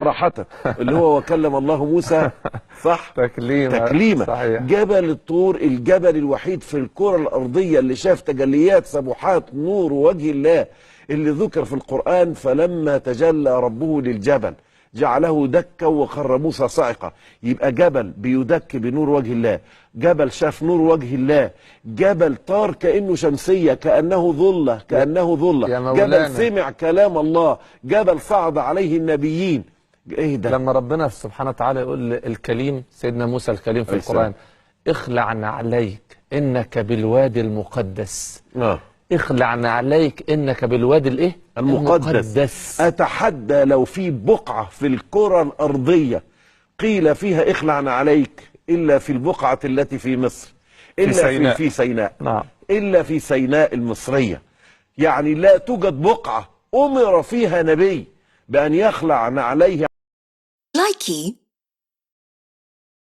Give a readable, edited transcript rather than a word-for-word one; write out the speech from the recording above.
صراحة اللي هو وكلم الله موسى صح تكليما. صحيح. جبل الطور الجبل الوحيد في الكرة الأرضية اللي شاف تجليات سبحات نور وجه الله اللي ذكر في القرآن. فلما تجلى ربه للجبل جعله دكا وخر موسى صاعقة. يبقى جبل بيدك بنور وجه الله، جبل شاف نور وجه الله، جبل طار كأنه شمسية كأنه ظلة جبل سمع كلام الله، جبل صعد عليه النبيين. ايه ده؟ لما ربنا سبحانه وتعالى يقول الكليم سيدنا موسى الكليم في القرآن اخلع نعليك انك بالوادي المقدس. اخلع عليك انك بالوادي الايه المقدس. اتحدى لو في بقعة في الكرة الارضية قيل فيها اخلع عليك الا في البقعة التي في مصر، الا في سيناء. نعم. الا في سيناء المصرية. يعني لا توجد بقعة امر فيها نبي بان يخلع عليه. لايكي